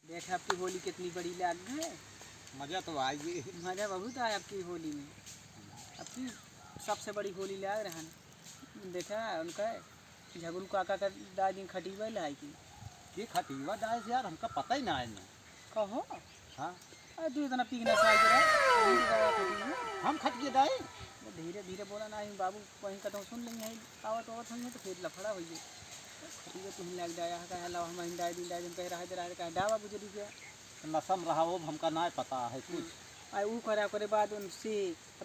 देख आपकी होली कितनी बड़ी लाग है। मजा तो आएगी। मजा बहुत आया आपकी होली में। आपकी सबसे बड़ी होली लाग रहा है। देखा उनका झगड़ू काका का दादी खटीवा लाई की ये खटीवा दाए से यार हमका पता ही ना है ना। कहो हाँ अरे तू इतना पीना साल जरा हम खटिए दाए धीरे धीरे बोला ना बाबू कहीं का तो सुन लेंगे आवत आवत होंगे तो फिर लफड़ा हो गई खटीवा तुम लग जाया कहा ला हम हिंदाई दिन कह रहा है कहा डावा गुजरी गया नसम रहा वो हमका ना पता है कुछ। आई वो करा करे बाद उनसे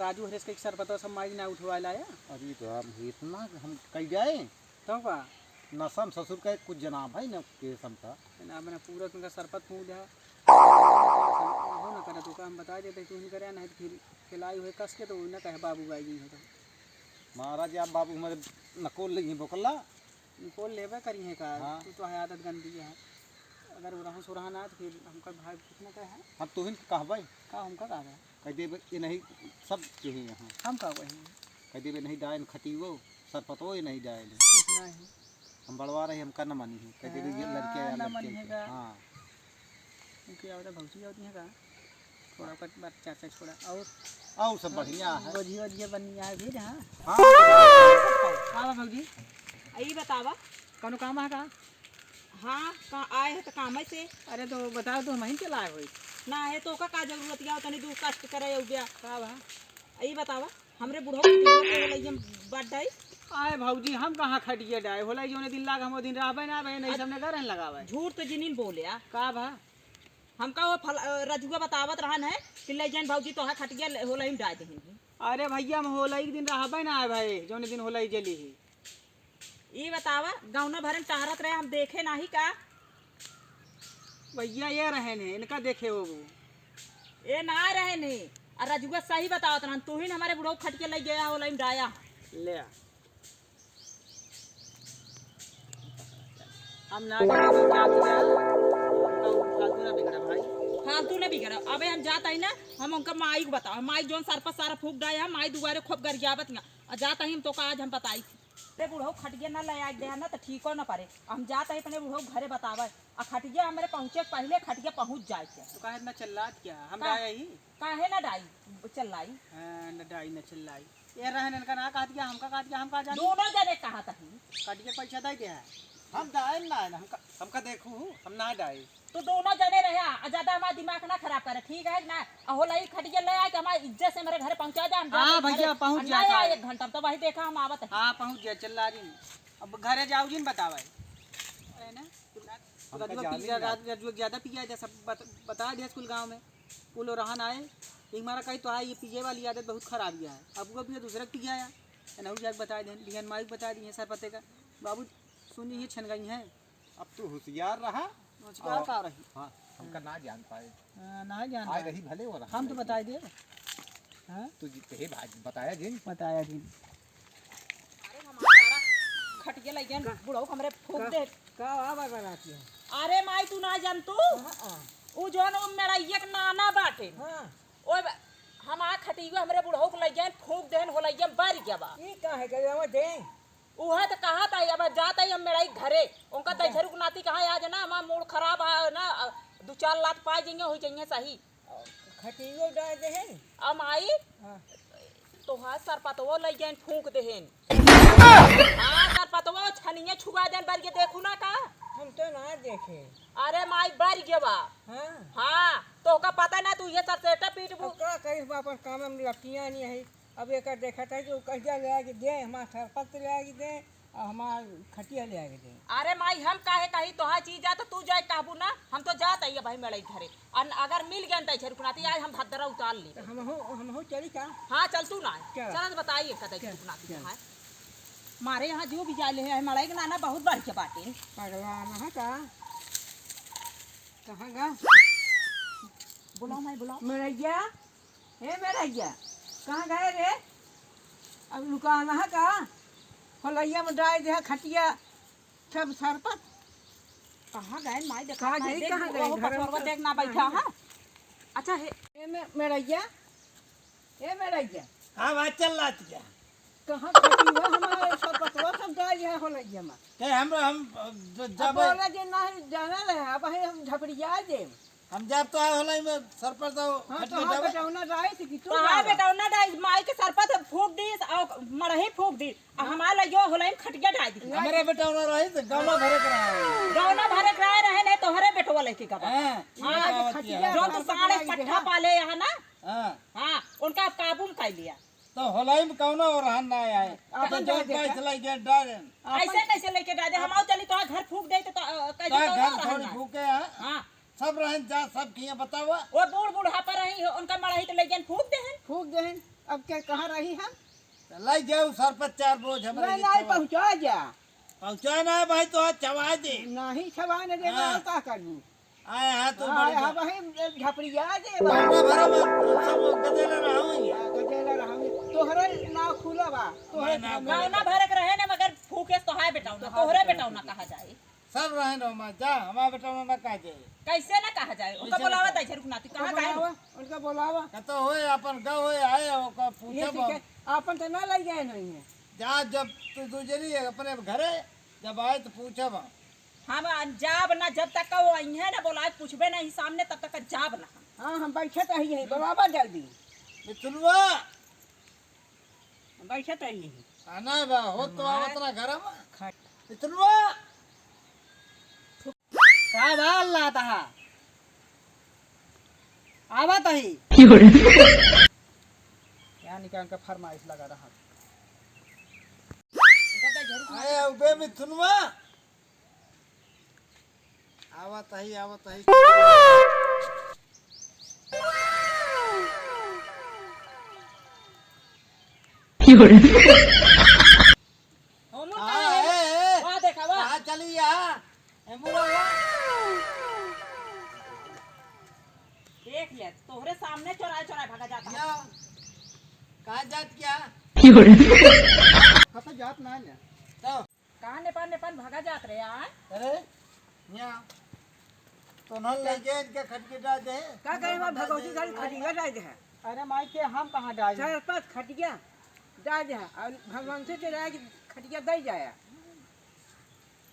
राजू हरेश के सर पता सब माई ना उठवा लाया। अभी तो हम इतना हम कहीं जाए तो का नसम ससुर का कुछ जनाब है ना केस हमका ना अपना पूरा उनका सरपत फूक दिया हो ना करे तो काम बता देते तू नहीं करे नहीं तो फिर खिलाई हुए कस के तो ना कहे बाबू भाई जी तो महाराज आप बाबू हमारे नकोल लेंगे बोकला निकोल लेवे करी है का हाँ। तू तो है आदत गंदी है अगर वो रहा सुरहा ना तो फिर हमका भाई कितना कहे है हम तो कहबे का हमका कहा है कह देवे ये नहीं सब यही यहाँ हम का वही कह देवे नहीं डायन खटीवो सरपतो ही नहीं डायन इतना ही हम बढ़वा रहे हमका न मानी है कह देवे ये लड़के या ना मानी है लड़के का हाँ उनकी आवता भौजी होती है का थोड़ा कट बात चाचा छोड़ा और सब बढ़िया है गोजी वोजी बनिया है भी हाँ हाँ हाँ भौजी आई बतावा कौन काम है का हाँ का आए है तो काम है से अरे तो बताओ तो महीन चला है ना है तो का जरूरत या तनी दू कष्ट करे उबिया का बा आई बतावा हमरे बुढ़ो के लइयम बड्डाई आए भौजी हम कहाँ खटिए डाए होला जो दिन लाग हम दिन रहबे ना बे नहीं सबने घर लगावे झूठ तो जिनिन बोले आ का बा हमका वो रजुआ बतावत रहन है कि ले जान भौजी तो खटिया होला ही डाल देहिन अरे भैया हम होला एक दिन रहबे ना भाई जो दिन होला जली ही ई बतावा गाँव भरन टहरत रहे हम देखे नाही का भैया ये रहे ने इनका देखे वो ए ना रहे ने और रजुआ सही बतावत रहन तू ही न हमारे बुढ़ो खटिया ले गया होला ही डाया ले आ। हम ना क्या किया फालतू ना बिगड़ा भाई फालतू ने बिगड़ा अबे हम जाता ही ना हम उनका माई को बताओ माई जोन सर पर सारा फूक डाया माई दुबारे खूब गरियावत ना और जाता ही हम तो का आज हम बताई ते बुढ़ो खटिया ना ले आ गया ना तो ठीक हो ना पारे हम जाता ही अपने बुढ़ो घरे बतावे और खटिया हमारे पहुँचे पहले खटिया पहुँच जाए तो काहे ना चिल्लात क्या हम डाया ही काहे ना डाई चलाई हां ना डाई ना चिल्लाई ये रहन इनका ना कहा दिया हमका कहा दिया हम का जाने दोनों जने कहा था कटिया पैसा दे दिया है हम डाए ना हमका देखू हम ना डाए तो दोनों जने रहे ज्यादा हमारा दिमाग ना खराब करे ठीक है ना होला ही खटिया ले आए कि हमारी इज्जत से मेरे घर पहुंचा जाए हाँ भैया पहुंच जाता है एक घंटा तो वही देखा हम आवत है हाँ पहुंच गया चिल्ला रही अब घरे जाओ जी बतावे है ना ज्यादा पिया जैसा बता दिया स्कूल गाँव में पुलो रहन आए हमारा कहीं तो है ये पिए वाली आदत बहुत खराब है अब वो भी दूसरे को पिया नहू जाके बता दें लिहन माई बता दिए सर पते का बाबू सुनी ही छन गई हैं अब तू होशियार रहा क्या का रही हाँ हमका ना जान पाए ना जान आए रही भले हो रहा हम तो बताए दे हाँ तू हे भाई बताया जी बताया जी अरे हमारा सारा खटिया ले गया बुढ़ो हमरे फूक दे का आवा कराती है अरे माई तू ना जान तू उ जोन मेरा एक नाना बाटे हां ओए हम आ खटिया हमरे बुढ़ो को ले जाए फूक देन होला ये बार गया बा ई का है गया दे उहा तो कहा था अब जाता ही हम मेरा घरे उनका तो झरुक नाती कहा आज ना हमारा मूड खराब है ना 2-4 लाख पाए जाएंगे हो जाएंगे सही खटियो डाल दे हैं अब आई हां तो हां सर पतवो ले जाए फूक देहन हां सर पतवो छनिए छुआ देन बार के देखू ना का हम तो ना देखे अरे माई बार के बा हां हां तो का पता ना तू ये सर सेटा पीटबू का कहीं वापस काम में लटियां नहीं है अब एक देखा था कि कहिया ले आके दे हमारा सरपत ले आके दे और हमारा खटिया ले आके दे अरे माई हम काहे कही तो हाँ चीज आ तो तू जाए काबू ना हम तो जाता ही भाई मेरे घरे और अगर मिल गया तो झरुकनाती आज हम भद्दरा उतार ली हम हो चली का हाँ चल तू ना क्या? चल बताइए कतई झरुकनाती क्या? है मारे यहाँ जो भी जाले है हमारा एक नाना बहुत बढ़ के बाटे पगलाना है का कहाँ गा बुलाओ माई बुलाओ मेरैया हे मेरैया कहाँ गए रे अब लुकाना है का होलैया में डाल दे खटिया सब सरपत कहाँ गए माई देखा कहाँ गई, कहाँ गई? घर में तो- देखना बैठा है अच्छा है मेरैया हे मेरैया हाँ भाई चल रहा कहाँ खटिया हमारे सब पतवा सब डाल यहाँ हो लगी हम के हम अब जब बोला जे नहीं जाना रहे अब हम झपड़िया दे हम जब तो आए होला में सर पर तो हाँ खट तो में हाँ जावे बेटौना रही थी कि तू कहाँ बेटा ना डाई माई के सर पर फूक दी और मरही फूक दी और हमारे लगियो होला में खटिया डाल दी हमारे बेटा उना रही तो गाना भरे करा गौना भरे कराए रहे नहीं तो हरे बेटवा लेके गवा हां हाँ, खटिया जो तो साढ़े पट्ठा पाले यहाँ ना हां हाँ उनका काबू में कर लिया तो होलाई में कौनो और हन ना आए अपन तो जो जाए देखा। पैसे लगे डाल ऐसे कैसे लेके डाल दे हम आओ चली तो घर फूक दे तो कैसे तो तो घर थोड़ी भूखे हैं हाँ सब रहन जा सब किए बतावा वो बूढ़ बूढ़ा पर रही उनका मराही तो लेके फूक दे हैं फूक दे अब क्या कहाँ रही हम लाई जाओ सर पर 4 बोझ हमारे नहीं नहीं पहुँचा जा पहुंचा ना भाई तो चवा दे नहीं छवाने दे हाँ। का करूँ आए हां तो हाँ बड़े अब वही झपड़िया दे गाना भरे में सब गदेला रहोगे गजेला रहा तोहरे नाव खुला बा तोहरे मैं नाव गौना भरे के रहे ना मगर फूके तो हाय बेटाऊ ना तोहरे बेटाऊ ना कहा जाए सब रहन हो मा जा हमारा बेटा ना कह जाए कैसे ना कहा जाए उनका बुलावा दै छे रुकना तू कहां गए उनका बोलावा कतो होए अपन गाँव होए आए ओका ये पूछे ठीक है आपन तो ना लग जाए नहीं है जा जब तू दूसरी अपने घरे जब आए तो पूछब हम जाब ना जब तक का वो आई है ना बोला पूछबे नहीं सामने तब तक जाब ना हम हाँ हम बैठे तो ही बोलावा जल्दी मिथुनवा हम बैठे तो ही आना बा हो तो आवत ना घर में मिथुनवा का बाल लाता है आवत ही यानी कि उनका फरमाइश लगा रहा आए उबे मिथुनवा आवत ही हम आ ए वाह देखा वाह कहाँ चली आ एमुरा देख ले तोहरे सामने चौराहे चौराहे भागा जाता है या कहाँ जात क्या खता जात ना है तो कहां नेपाल नेपाल भागा जात रे यार अरे या तो न ले गए इनके खटके डाल दे का कहे हम भगवती गाड़ी खटिया डाल दे अरे माई के हम कहाँ डाल चार पांच खटिया डाल दे और भगवान से चला के खटिया दे जाया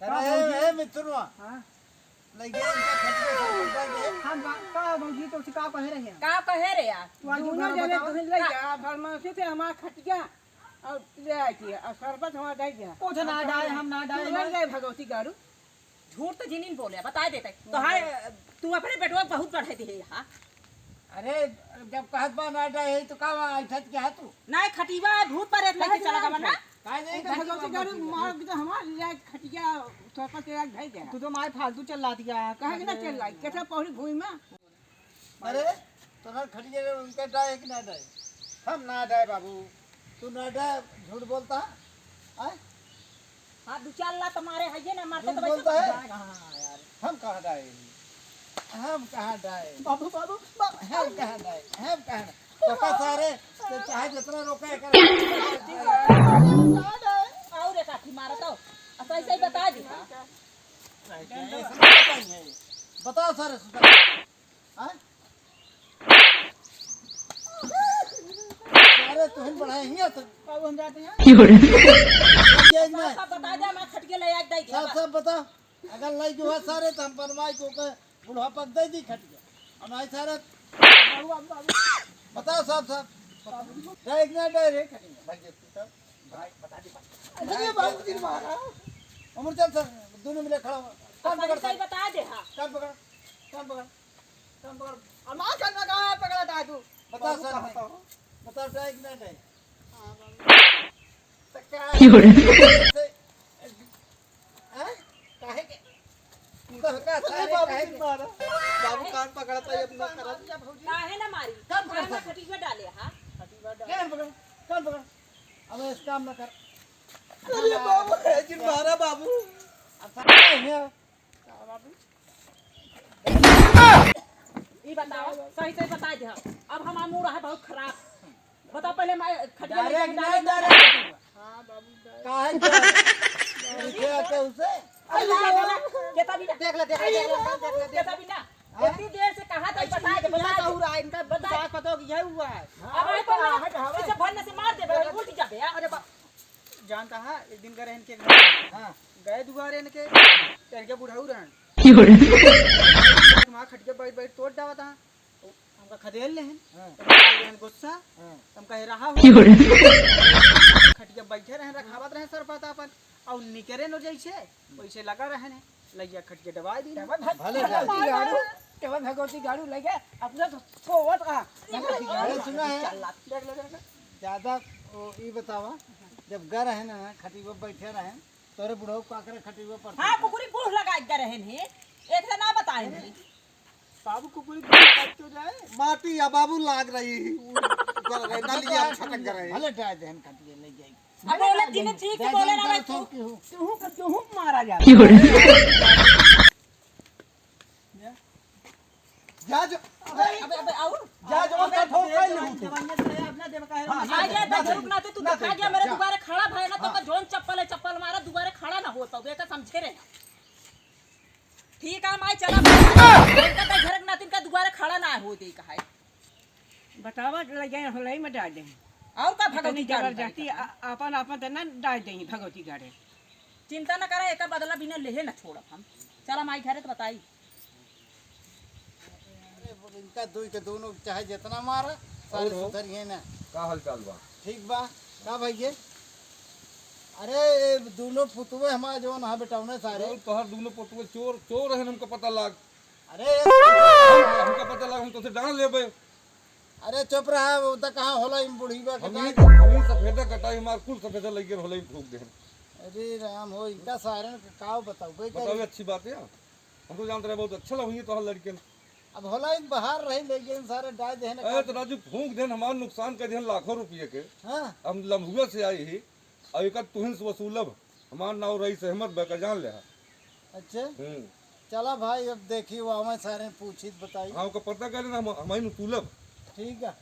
अरे ए मिथुनवा हाँ ले गए इनके खटके सब डाल दे हम का भौजी तो का कहे रहे हैं का कहे रे यार दोनों जने तो ले जा भगवान से हमारा खटिया और ले आई थी और सरपत हमारा दे दिया कुछ ना डाले हम ना डाले नहीं गए भगवती गाड़ू झूठ तो जिनिन बोले बता देते तो हाय तू अपने बेटवा को बहुत बढ़े दी हां अरे जब कहत बा ना डाले तो का ऐठत के हाथ तू नहीं खटीवा भूत पर लेके चला गया ना का नहीं भगवती गाड़ू मार तो हमारा ले खटिया सरपत के रख दे तू तो माई फालतू चल दिया कहे कि ना चल रहा कैसा पौड़ी भूमि में अरे तो ना खटके उनके डाले कि ना डाले हम ना डाले बाबू तू ना डाले झूठ बोलता है हां दो चार ला तुम्हारे है ना मारते झूठ तो बोलता वैसे है यार हम कहाँ डाले हम कहाँ डाले बाबू बाबू हम कहाँ डाले हम कहाँ तो का सारे तो चाहे जितना रोके कर और एक आठी मारा तो ऐसा ऐसे ही बता दी बताओ सर अरे तुम बढ़ाए ही तो बाबू हम जाते हैं सब बता दे मैं खटके ले आज दे दिया सब सब बताओ अगर नहीं जो है सारे तो हम बनवाई को के बुढ़ा पक दे दी खट गया और नहीं सारे बताओ सब सब एक ना डायरेक्ट भाई सब भाई बता दी अरे बाबू जी मारा अमर चल सर दोनों मिले खड़ा हो कान पकड़ सही बता दे हां कान पकड़ कान पकड़ कान पकड़ और मां चलना कहां पकड़ा था तू बता सर बता डायरेक्ट ना डायरेक्ट बाबू कान पकड़ता है अपना काहे ना मारी कान पकड़ मैं खटी में डाले हां कान पकड़ अब इस काम न कर अरे बाबू है जिन मारा बाबू ये बताओ सही से बता दे अब हमारा मूड है बहुत खराब बताओ पहले मैं खटिया ले डायरेक्ट डाले नहीं डायरेक्ट हां बाबू काहे के आते उसे केता भी देख ले केता भी ना इतनी देर से कहा था बता दे रहा है इनका बता पता हो कि यही हुआ है अब आई पर इसे भरने से मार दे उल्ट जाबे अरे जानता है एक दिन गए इनके घर हाँ गए दुआरे इनके इनके बुढ़ाऊ रहन वहाँ खटके बैठ बैठ तोड़ डावा था हमका खदेल ले हैं गुस्सा हम कहे रहा हो खटके बैठे रहे रखावत रहे सर पता अपन और निकरे न जैसे वैसे लगा रहे ने लैया खटके दबाई दी भले भगवती गाड़ू केवल भगवती गाड़ू लगे अपने तो सोवत आ अरे सुना है देख ले ज्यादा वो ये बतावा जब घर है ना खटी पर बैठे रहे तोरे बुढ़ऊ काकरे खटी पर हाँ कुकुरी बूढ़ लगा के रहे हैं एक से ना बताए हैं बाबू कुकुरी तो जाए माटी या बाबू लाग रही नलिया छटक रहे भले टाय देहन खटिए ले जाई अब बोले दिन ठीक से बोले ना भाई तू क्यों मारा जा जा जो अबे और जा जो का ठोक कर लूं जवानिया से अपना देव का है आ गया दस रुपना तू दिखा गया मेरे दुबारे खड़ा भाई ना तो का जोन चप्पल है चप्पल मारा दुबारे खड़ा ना होता बेटा समझे रे ठीक है मैं चला का घर ना तीन का दुबारे खड़ा ना हो दे का है बतावा लगे होलई में डाल दे और का भगवती भगवती जबरदस्ती अपन अपन तो ना डाल देंगे भगवती गाड़े चिंता न करे एक बदला बिना लेहे न छोड़ हम चला माई घरे तो बताई इनका दुई के दोनों चाहे जितना मारा सारे सुधर ही है ना का हाल चाल बा ठीक बा का भैया अरे ये दोनों पुतवे हमारे जो ना बेटाउने सारे तोहर दोनों पोतवे चोर चोर है हमको पता लाग अरे हमको पता लाग हम तो से डाल लेबे अरे चुप रहा वो तो कहाँ होला इन बुढ़ी बा हम सफेदा कटाई हमार कुल सफेदा लगे होले ठोक दे अरे राम हो इनका सारे का बताओ कोई बताओ अच्छी बात है हमको जानते रहे बहुत अच्छा लगी तोहर लड़के अब होला इन बाहर रही लेकिन सारे डाल देने ए तो राजू फूंक देन हमार नुकसान कर देन लाखों रुपये के हाँ हम लम्हुआ से आई ही और एक तुहिन से वसूलब हमार नाव रही सहमत बकर जान ले अच्छा चला भाई अब देखी वो हमें सारे पूछी बताई हाँ का पता कर हम हमारी नुतुलब ठीक है